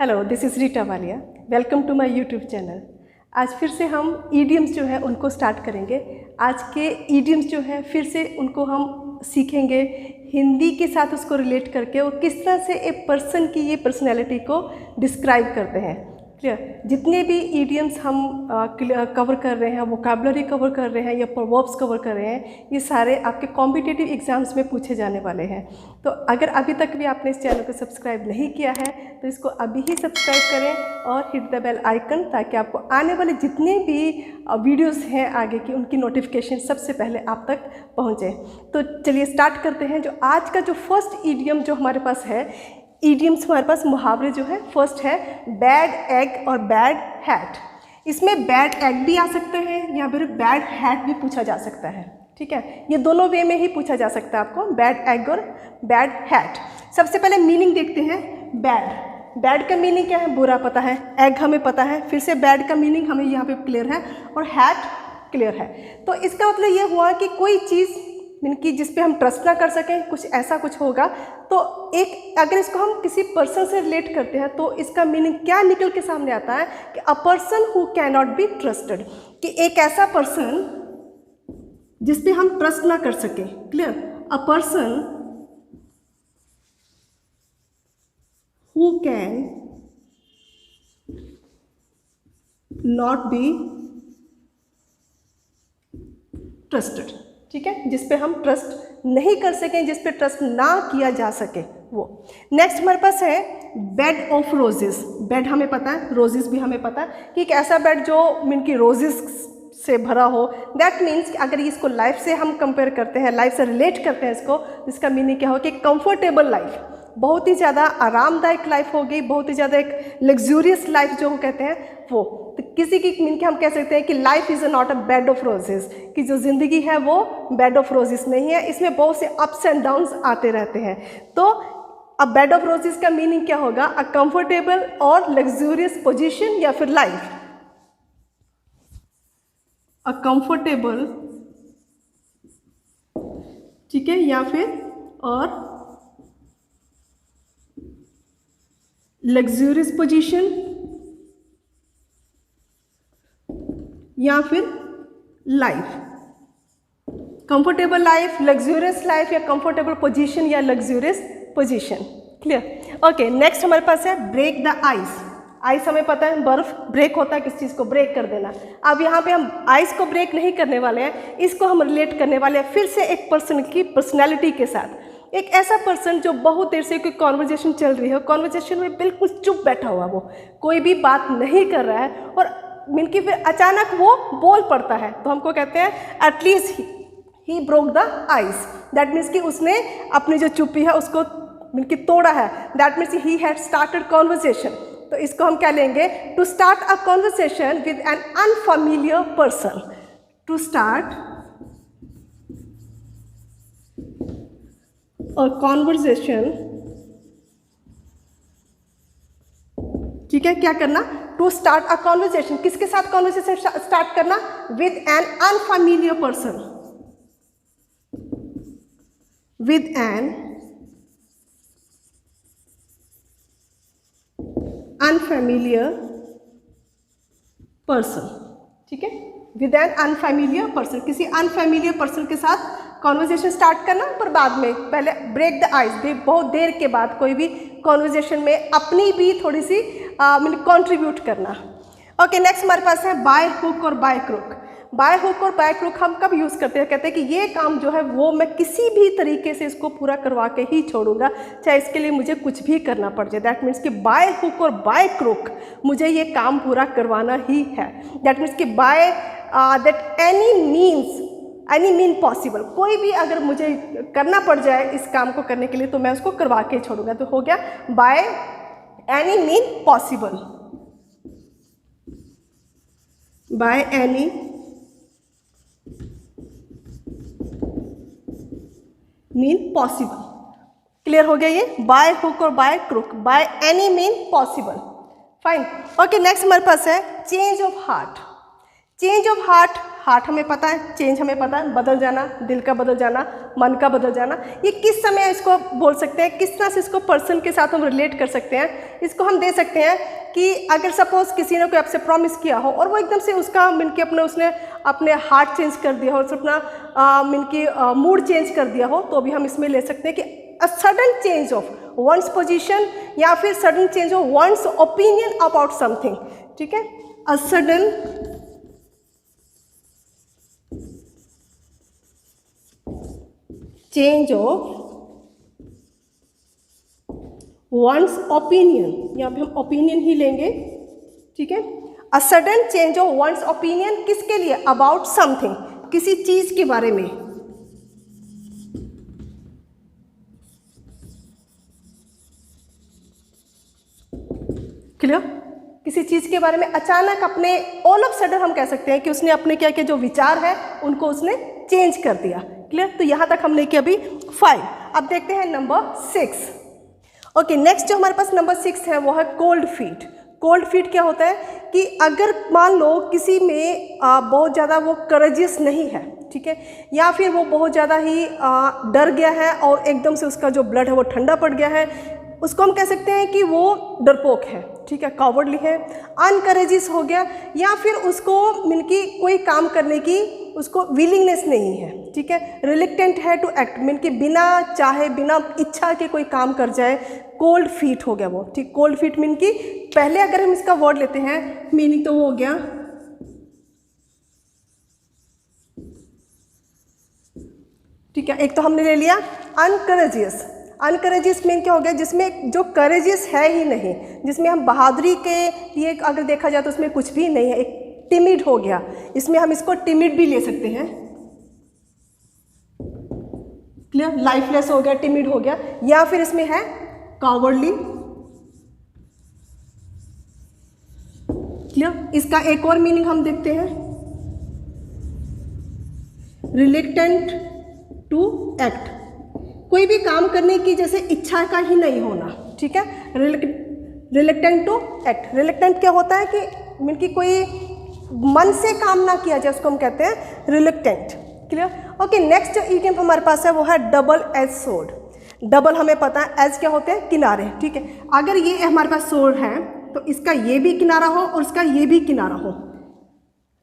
Hello, this is Rita Walia. Welcome to my YouTube channel. आज फिर से हम ईडियम्स जो है उनको स्टार्ट करेंगे। आज के ईडियम्स जो है फिर से उनको हम सीखेंगे हिंदी के साथ, उसको रिलेट करके वो किस तरह से एक पर्सन की ये पर्सनैलिटी को डिस्क्राइब करते हैं। क्लियर? जितने भी ईडियम्स हम कवर कर रहे हैं, वोकैबुलरी कवर कर रहे हैं या प्रोवर्ब्स कवर कर रहे हैं, ये सारे आपके कॉम्पिटिटिव एग्जाम्स में पूछे जाने वाले हैं। तो अगर अभी तक भी आपने इस चैनल को सब्सक्राइब नहीं किया है तो इसको अभी ही सब्सक्राइब करें और हिट द बेल आइकन, ताकि आपको आने वाले जितने भी वीडियोस हैं आगे की, उनकी नोटिफिकेशन सबसे पहले आप तक पहुँचे। तो चलिए स्टार्ट करते हैं। जो आज का जो फर्स्ट ईडियम जो हमारे पास है, ईडियम्स हमारे पास मुहावरे जो है, फर्स्ट है बैड एग और बैड हैट। इसमें बैड एग भी आ सकते हैं या फिर बैड हैट भी पूछा जा सकता है। ठीक है, ये दोनों वे में ही पूछा जा सकता है आपको, बैड एग और बैड हैट। सबसे पहले मीनिंग देखते हैं। बैड, बैड का मीनिंग क्या है? बुरा पता है। एग हमें पता है। फिर से बैड का मीनिंग हमें यहाँ पे क्लियर है और हैट क्लियर है। तो इसका मतलब ये हुआ कि कोई चीज़ मीन कि जिस पे हम ट्रस्ट ना कर सकें, कुछ ऐसा कुछ होगा। तो एक अगर इसको हम किसी पर्सन से रिलेट करते हैं तो इसका मीनिंग क्या निकल के सामने आता है कि a person who can not be trusted, कि एक ऐसा पर्सन जिस पे हम ट्रस्ट ना कर सकें। Clear? A person who can not be trusted. ठीक है, जिस पे हम ट्रस्ट नहीं कर सकें, जिस पे ट्रस्ट ना किया जा सके वो। नेक्स्ट हमारे पास है बेड ऑफ रोजेस। बेड हमें पता है, रोजेस भी हमें पता है कि एक ऐसा बेड जो मीन की रोजेस से भरा हो। दैट मीन्स कि अगर इसको लाइफ से हम कंपेयर करते हैं, लाइफ से रिलेट करते हैं इसको, इसका मीनिंग क्या हो कि कंफर्टेबल लाइफ, बहुत ही ज़्यादा आरामदायक लाइफ होगी, बहुत ही ज़्यादा एक लग्जूरियस लाइफ जो कहते हैं वो। तो किसी की मीन के हम कह सकते हैं कि life is not a bed of roses, कि जो ज़िंदगी है वो बेड ऑफ रोजेस नहीं है, इसमें बहुत से अप्स एंड डाउन्स आते रहते हैं। तो अ बेड ऑफ रोजेस का मीनिंग क्या होगा? अ कंफर्टेबल और लग्जूरियस पोजीशन या फिर लाइफ। अ कंफर्टेबल, ठीक है, या फिर और लग्जूरियस पोजीशन या फिर life. Comfortable life, luxurious life, या कंफर्टेबल पोजीशन या luxurious position. Clear? Okay, next हमारे पास है ब्रेक द आइस। आइस हमें पता है बर्फ ब्रेक होता है, किस चीज़ को ब्रेक कर देना। अब यहाँ पे हम आइस को ब्रेक नहीं करने वाले हैं, इसको हम रिलेट करने वाले हैं फिर से एक पर्सन की पर्सनैलिटी के साथ। एक ऐसा पर्सन जो बहुत देर से कोई कॉन्वर्जेशन चल रही है, कॉन्वर्जेशन में बिल्कुल चुप बैठा हुआ, वो कोई भी बात नहीं कर रहा है और मीन की फिर अचानक वो बोल पड़ता है, तो हमको कहते हैं at least he broke the ice. That means कि उसने अपनी जो चुप्पी है उसको मीन की तोड़ा है। That means he had started conversation. तो इसको हम क्या लेंगे? To start a conversation with an unfamiliar person. To start a conversation, ठीक है, क्या करना? टू स्टार्ट अ कॉन्वर्सेशन, किसके साथ कॉन्वर्सेशन स्टार्ट करना? With an unfamiliar person, with an unfamiliar person. ठीक है, विद एन अनफैमिलियर पर्सन, किसी अनफैमिलियर पर्सन के साथ कॉन्वर्जेशन स्टार्ट करना, पर बाद में पहले ब्रेक द आइस, बहुत देर के बाद कोई भी कॉन्वर्जेशन में अपनी भी थोड़ी सी कंट्रीब्यूट करना। ओके, नेक्स्ट हमारे पास है बाय हुक और बाय क्रुक। बाय हुक और बाय क्रुक हम कब यूज़ करते हैं? कहते हैं कि ये काम जो है वो मैं किसी भी तरीके से इसको पूरा करवा के ही छोड़ूंगा, चाहे इसके लिए मुझे कुछ भी करना पड़ जाए। दैट मीन्स कि बाय हुक और बाय क्रुक मुझे ये काम पूरा करवाना ही है। दैट मीन्स कि by that any mean possible, कोई भी अगर मुझे करना पड़ जाए इस काम को करने के लिए तो मैं उसको करवा के छोड़ूंगा। तो हो गया by any mean possible, by any mean possible. Clear हो गया ये? बाय हुक और by crook, by any mean possible. Fine. Okay, next हमारे पास है change of heart. Change of heart heart हमें पता है, चेंज हमें पता है, बदल जाना, दिल का बदल जाना, मन का बदल जाना। ये किस समय इसको बोल सकते हैं, किस तरह से इसको पर्सन के साथ हम रिलेट कर सकते हैं? इसको हम दे सकते हैं कि अगर सपोज किसी ने कोई आपसे प्रॉमिस किया हो और वो एकदम से उसका मीन कि उसने अपने हार्ट चेंज कर दिया हो, अपना मीन की मूड चेंज कर दिया हो, तो भी हम इसमें ले सकते हैं कि a sudden change of ones position या फिर sudden change of once opinion about something. ठीक है, a sudden change of once opinion, यहाँ पे हम ओपिनियन ही लेंगे। ठीक है, a sudden change of once opinion किसके लिए? अबाउट समथिंग, किसी चीज के बारे में। क्लियर? किसी चीज के बारे में अचानक अपने ऑल ऑफ सडन हम कह सकते हैं कि उसने अपने क्या किया, जो विचार है उनको उसने चेंज कर दिया। क्लियर? तो यहां तक हमने किया अभी 5। अब देखते हैं नंबर 6। ओके, नेक्स्ट जो हमारे पास नंबर 6 है वो है कोल्ड फीट। कोल्ड फीट क्या होता है कि अगर मान लो किसी में बहुत ज़्यादा वो करेजियस नहीं है, ठीक है, या फिर वो बहुत ज़्यादा ही डर गया है और एकदम से उसका जो ब्लड है वो ठंडा पड़ गया है, उसको हम कह सकते हैं कि वो डरपोक है। ठीक है, कॉवर्डली है, अनकरेजियस हो गया, या फिर उसको मीन की कोई काम करने की उसको विलिंगनेस नहीं है। ठीक है, रिलेक्टेंट है टू एक्ट, मीन कि बिना चाहे बिना इच्छा के कोई काम कर जाए, कोल्ड फीट हो गया वो। ठीक, कोल्ड फीट मीन कि पहले अगर हम इसका वर्ड लेते हैं मीनिंग तो वो हो गया ठीक है, एक तो हमने ले लिया अनकरेजियस। अनकरेजियस मीन क्या हो गया? जिसमें जो करेजियस है ही नहीं, जिसमें हम बहादुरी के लिए अगर देखा जाए तो उसमें कुछ भी नहीं है, एक टिमिड हो गया। इसमें हम इसको टिमिड भी ले सकते हैं। क्लियर? लाइफलेस हो गया, टिमिड हो गया, या फिर इसमें है कॉवर्डली। क्लियर? इसका एक और मीनिंग हम देखते हैं, रिलेक्टेंट टू एक्ट, कोई भी काम करने की जैसे इच्छा का ही नहीं होना। ठीक है, रिलेक्टेंट टू एक्ट। रिलेक्टेंट क्या होता है कि मीन की कोई मन से काम ना किया जाए, उसको हम कहते हैं रिलेक्टेंट। क्लियर? ओके, नेक्स्ट जो ईडियम हमारे पास है वो है डबल एज सोर्ड। डबल हमें पता है, एज क्या होते हैं? किनारे। ठीक है, अगर ये हमारे पास सोर्ड है तो इसका ये भी किनारा हो और इसका ये भी किनारा हो।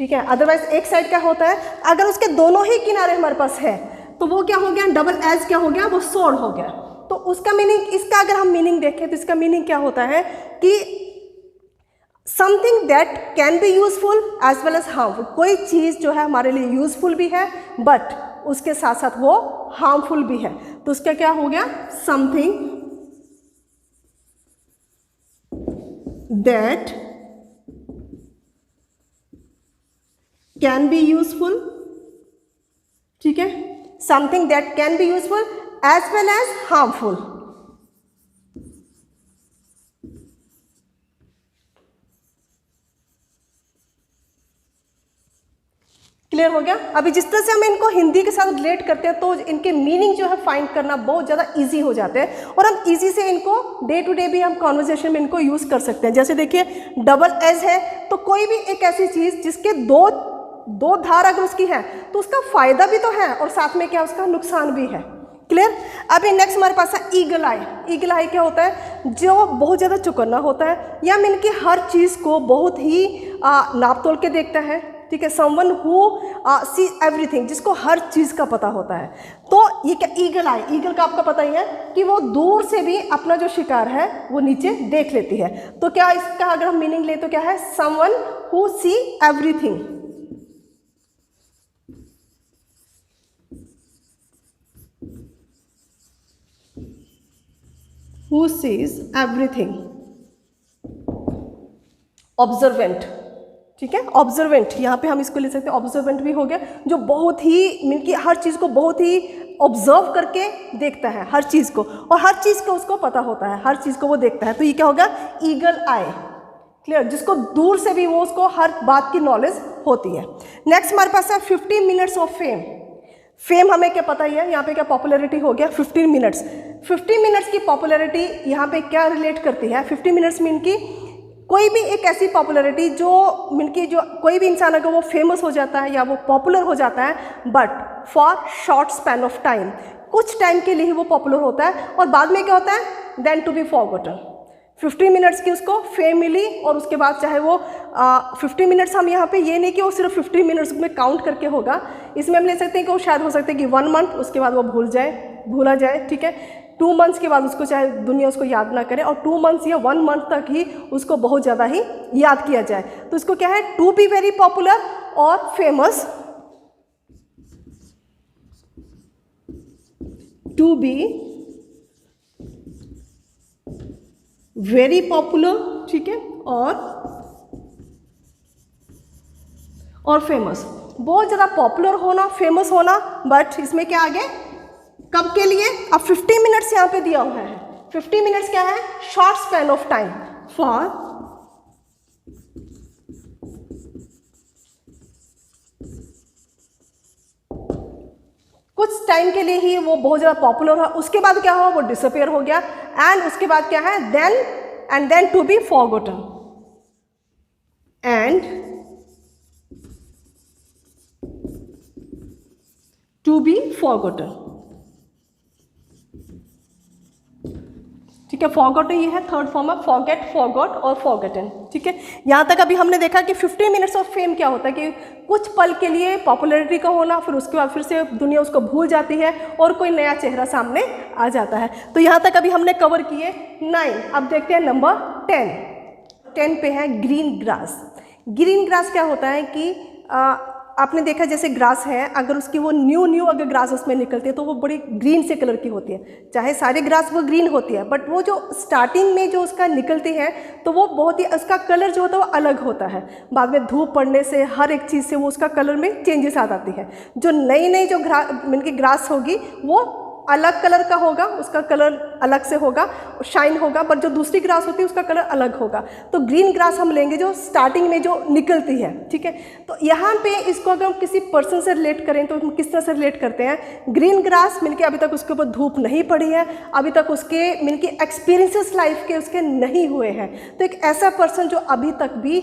ठीक है, अदरवाइज एक साइड क्या होता है, अगर उसके दोनों ही किनारे हमारे पास है तो वो क्या हो गया? डबल एज क्या हो गया? वो सोर्ड हो गया। तो उसका मीनिंग, इसका अगर हम मीनिंग देखें तो इसका मीनिंग क्या होता है कि something that can be useful as well as harmful. कोई चीज़ जो है हमारे लिए यूजफुल भी है बट उसके साथ साथ वो हार्मफुल भी है। तो उसका क्या हो गया? Something that can be useful. ठीक है, something that can be useful as well as harmful. Clear हो गया? अभी जिस तरह से हम इनको हिंदी के साथ रिलेट करते हैं तो इनके मीनिंग जो है फाइंड करना बहुत ज़्यादा इजी हो जाते हैं और हम इजी से इनको डे टू डे भी हम कॉन्वर्जेशन में इनको यूज़ कर सकते हैं। जैसे देखिए, डबल एज है तो कोई भी एक ऐसी चीज़ जिसके दो धार अगर उसकी है तो उसका फायदा भी तो है और साथ में क्या उसका नुकसान भी है। क्लियर? अभी नेक्स्ट हमारे पास है ईगल आई। ईगल आई क्या होता है? जो बहुत ज़्यादा चौकन्ना होता है या मीन कि हर चीज़ को बहुत ही नाप तोल के देखता है। ठीक है, समवन हु सी एवरीथिंग, जिसको हर चीज़ का पता होता है। तो ये क्या ईगल आई? ईगल का आपका पता ही है कि वो दूर से भी अपना जो शिकार है वो नीचे देख लेती है। तो क्या इसका अगर हम मीनिंग ले तो क्या है? Someone who see everything. Who sees everything. Observant. ठीक है, ऑब्जर्वेंट, यहाँ पे हम इसको ले सकते हैं ऑब्जर्वेंट भी हो गया, जो बहुत ही मीन कि हर चीज़ को बहुत ही ऑब्जर्व करके देखता है हर चीज़ को, और हर चीज़ को उसको पता होता है, हर चीज़ को वो देखता है। तो ये क्या होगा? ईगल आई। क्लियर? जिसको दूर से भी वो उसको हर बात की नॉलेज होती है। नेक्स्ट हमारे पास है 15 मिनट्स ऑफ फेम। फेम हमें क्या पता ही है, यहाँ पे क्या पॉपुलैरिटी हो गया 15 मिनट्स। 15 मिनट्स की पॉपुलैरिटी यहाँ पे क्या रिलेट करती है? 15 मिनट्स मीन की कोई भी एक ऐसी पॉपुलैरिटी जो मिनकी जो कोई भी इंसान अगर वो फेमस हो जाता है या वो पॉपुलर हो जाता है, but for short span of time, कुछ टाइम के लिए ही वो पॉपुलर होता है और बाद में क्या होता है, then to be forgotten. 50 minutes की उसको फेम मिली और उसके बाद चाहे वो 50 मिनट्स, हम यहाँ पे ये नहीं कि वो सिर्फ 50 मिनट्स में काउंट करके होगा, इसमें हम ले सकते हैं कि वो शायद हो सकता है कि 1 मंथ, उसके बाद वो भूला जाए, ठीक है। 2 मंथ्स के बाद उसको चाहे दुनिया उसको याद ना करे और 2 मंथ्स या 1 मंथ तक ही उसको बहुत ज़्यादा ही याद किया जाए। तो इसको क्या है, टू बी वेरी पॉपुलर और famous, to be very popular, ठीक है, और फेमस। बहुत ज़्यादा पॉपुलर होना, फेमस होना, बट इसमें क्या आगे, कब के लिए, अब 50 मिनट्स यहाँ पे दिया हुआ है। 50 मिनट्स क्या है, short span of time, for कुछ टाइम के लिए ही वो बहुत ज़्यादा पॉपुलर है, उसके बाद क्या हुआ, वो डिसअपियर हो गया, एंड उसके बाद क्या है, then to be forgotten, and to be forgotten, ठीक है। फॉरगॉटन ये है थर्ड फॉर्म है, फॉरगेट, फॉरगॉट और फॉरगेटन, ठीक है। यहाँ तक अभी हमने देखा कि 50 मिनट्स ऑफ फेम क्या होता है कि कुछ पल के लिए पॉपुलैरिटी का होना, फिर उसके बाद फिर से दुनिया उसको भूल जाती है और कोई नया चेहरा सामने आ जाता है। तो यहाँ तक अभी हमने कवर किए 9। अब देखते हैं नंबर 10 पे है ग्रीन ग्रास। ग्रीन ग्रास क्या होता है कि आपने देखा जैसे ग्रास है, अगर उसकी वो न्यू अगर ग्रास उसमें निकलती है तो वो बड़ी ग्रीन से कलर की होती है। चाहे सारे ग्रास वो ग्रीन होती है, बट वो जो स्टार्टिंग में जो उसका निकलती है तो वो बहुत ही, उसका कलर जो होता है वो अलग होता है। बाद में धूप पड़ने से हर एक चीज़ से वो उसका कलर में चेंजेस आ जाती है। जो नई जो ग्रास होगी वो अलग कलर का होगा, उसका कलर अलग से होगा, शाइन होगा, बट जो दूसरी ग्रास होती है उसका कलर अलग होगा। तो ग्रीन ग्रास हम लेंगे जो स्टार्टिंग में जो निकलती है, ठीक है। तो यहाँ पे इसको अगर हम किसी पर्सन से रिलेट करें तो हम किस तरह से रिलेट करते हैं, ग्रीन ग्रास मिलके अभी तक उसके ऊपर धूप नहीं पड़ी है, अभी तक उसके मिलके एक्सपीरियंसेस लाइफ के उसके नहीं हुए हैं। तो एक ऐसा पर्सन जो अभी तक भी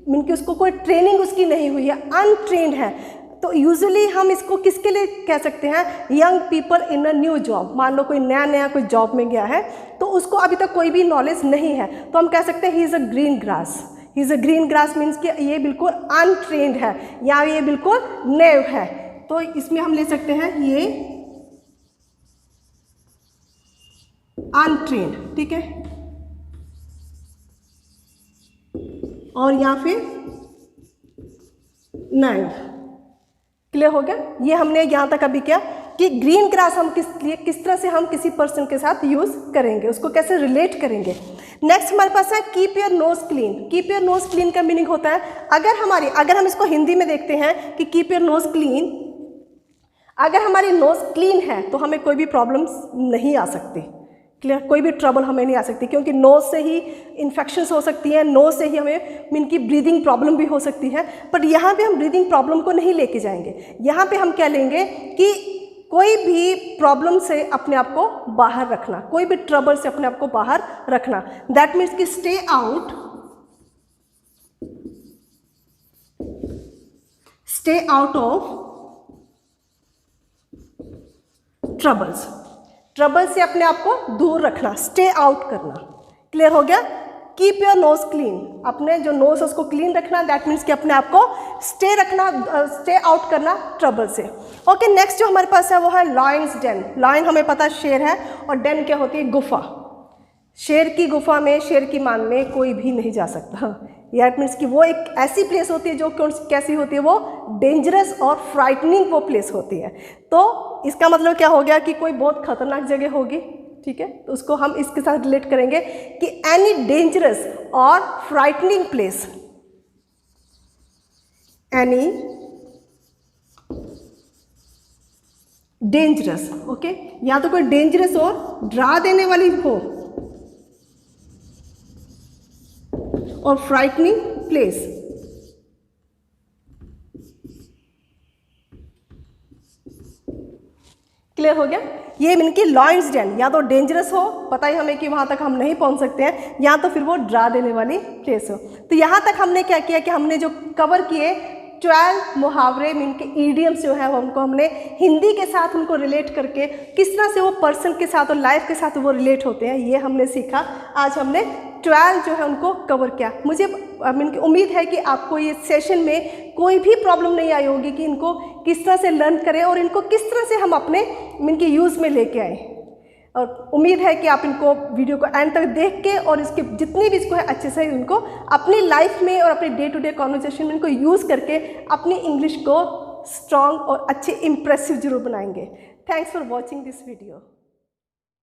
मिलके उसको कोई ट्रेनिंग उसकी नहीं हुई है, अनट्रेन्ड है, तो यूजुअली हम इसको किसके लिए कह सकते हैं, young people in a new job. मान लो कोई नया कोई जॉब में गया है तो उसको अभी तक कोई भी नॉलेज नहीं है, तो हम कह सकते हैं he is a green grass. He is a green grass means कि ये बिल्कुल अनट्रेन्ड है या ये बिल्कुल न्यू है। तो इसमें हम ले सकते हैं ये अनट्रेन्ड, ठीक है, और या फिर न्यू। क्लियर हो गया। ये हमने यहाँ तक अभी क्या कि ग्रीन ग्रास हम किस तरह से हम किसी पर्सन के साथ यूज़ करेंगे, उसको कैसे रिलेट करेंगे। नेक्स्ट हमारे पास है keep your nose clean. Keep your nose clean का मीनिंग होता है अगर हम इसको हिंदी में देखते हैं कि कीप योर नोज क्लीन, अगर हमारी नोज क्लीन है तो हमें कोई भी प्रॉब्लम्स नहीं आ सकती। क्लियर, कोई भी ट्रबल हमें नहीं आ सकती, क्योंकि नोज से ही इन्फेक्शंस हो सकती हैं, नोज से ही हमें इनकी ब्रीदिंग प्रॉब्लम भी हो सकती है। बट यहाँ पे हम ब्रीदिंग प्रॉब्लम को नहीं लेके जाएंगे। यहाँ पे हम क्या लेंगे कि कोई भी प्रॉब्लम से अपने आप को बाहर रखना, कोई भी ट्रबल से अपने आप को बाहर रखना। दैट मीन्स कि stay out of troubles. Trouble से अपने आप को दूर रखना, स्टे आउट करना। क्लियर हो गया। कीप योर नोज क्लीन, अपने जो नोज है उसको क्लीन रखना। दैट मीन्स कि अपने आप को स्टे रखना, स्टे आउट करना ट्रबल से। ओके, नेक्स्ट जो हमारे पास है वो है लॉयंस डेन। लॉयन हमें पता शेर है, और डेन क्या होती है, गुफा। शेर की गुफा में, शेर की मान में कोई भी नहीं जा सकता। दैट मीन्स कि वो एक ऐसी प्लेस होती है जो कैसी होती है, वो डेंजरस और फ्राइटनिंग वो प्लेस होती है। तो इसका मतलब क्या हो गया कि कोई बहुत खतरनाक जगह होगी, ठीक है। तो उसको हम इसके साथ रिलेट करेंगे कि एनी डेंजरस और frightening place, any dangerous, okay, या तो कोई डेंजरस और डरा देने वाली हो और फ्राइटनिंग प्लेस। क्लियर हो गया। ये इनकी लॉयंस डेन, या तो डेंजरस हो, पता ही हमें कि वहाँ तक हम नहीं पहुँच सकते हैं, या तो फिर वो डरा देने वाली प्लेस हो। तो यहाँ तक हमने क्या किया कि हमने जो कवर किए 12 मुहावरे मीन के ईडियम्स जो है वो उनको हमने हिंदी के साथ उनको रिलेट करके किस तरह से वो पर्सन के साथ और लाइफ के साथ वो रिलेट होते हैं, ये हमने सीखा। आज हमने 12 जो है उनको कवर किया। मुझे मीन उम्मीद है कि आपको ये सेशन में कोई भी प्रॉब्लम नहीं आई होगी कि इनको किस तरह से लर्न करें और इनको किस तरह से हम अपने मीन के यूज़ में लेके आए। और उम्मीद है कि आप इनको वीडियो को एंड तक देख के और इसके जितनी भी इसको है अच्छे से उनको अपनी लाइफ में और अपने डे टू डे कॉन्वर्सेशन में इनको यूज़ करके अपनी इंग्लिश को स्ट्रॉन्ग और अच्छे इम्प्रेसिव जरूर बनाएंगे। Thanks for watching this video.